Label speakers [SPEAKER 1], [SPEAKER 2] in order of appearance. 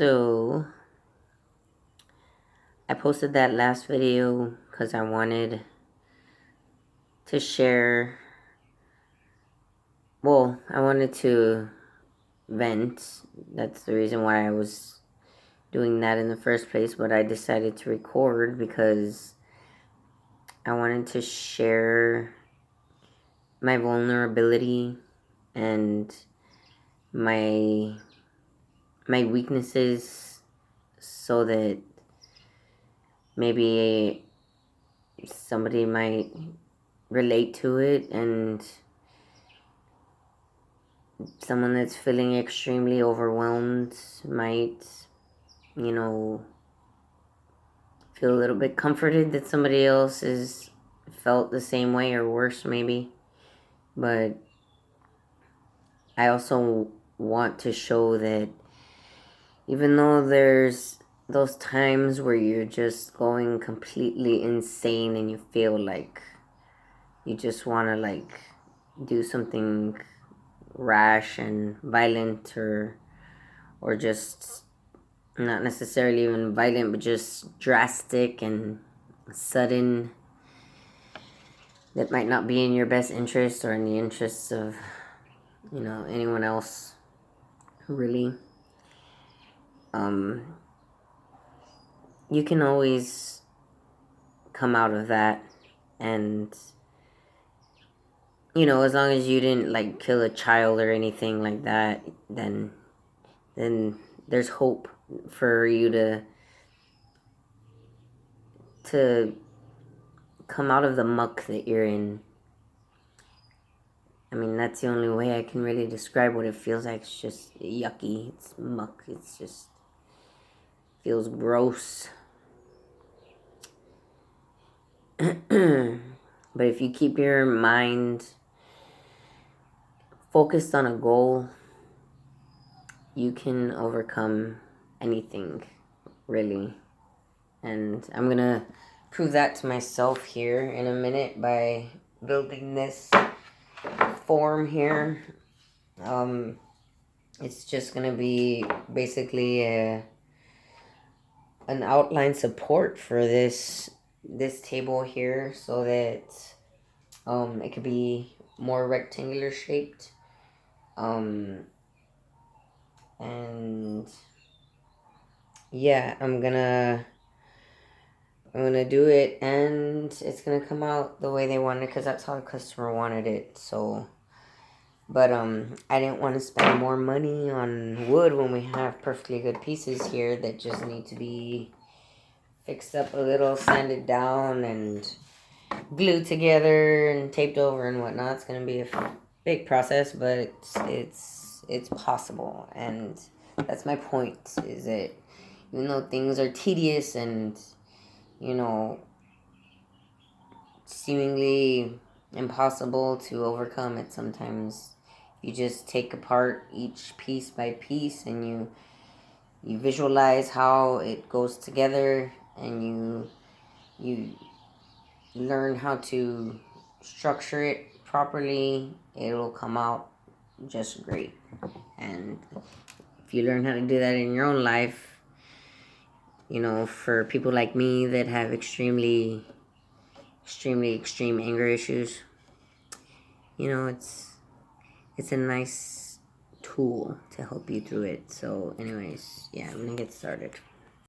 [SPEAKER 1] So I posted that last video because I wanted to share, I wanted to vent. That's the reason why I was doing that in the first place, but I decided to record because I wanted to share my vulnerability and my weaknesses so that maybe somebody might relate to it, and someone that's feeling extremely overwhelmed might, feel a little bit comforted that somebody else has felt the same way or worse maybe. But I also want to show that even though there's those times where you're just going completely insane and you feel like you just want to do something rash and violent, or just not necessarily even violent, but just drastic and sudden, that might not be in your best interest or in the interests of anyone else, really. You can always come out of that, and as long as you didn't kill a child or anything like that, then there's hope for you to come out of the muck that you're in. I mean, that's the only way I can really describe what it feels like. It's just yucky. It's muck. It's just feels gross. But if you keep your mind focused on a goal, you can overcome anything, really. And I'm gonna prove that to myself here in a minute by building this form here. It's just gonna be basically an outline support for this table here, so that it could be more rectangular shaped. And yeah, I'm gonna do it, and it's gonna come out the way they wanted, because that's how the customer wanted it. So, but I didn't want to spend more money on wood when we have perfectly good pieces here that just need to be fixed up a little, sanded down, and glued together and taped over and whatnot. It's gonna be a big process, but it's possible, and that's my point. Is that even though things are tedious and seemingly impossible to overcome, it sometimes you just take apart each piece by piece, and you visualize how it goes together, and you learn how to structure it properly. It'll come out just great. And if you learn how to do that in your own life, for people like me that have extreme anger issues, it's a nice tool to help you through it. So anyways, yeah, I'm gonna get started.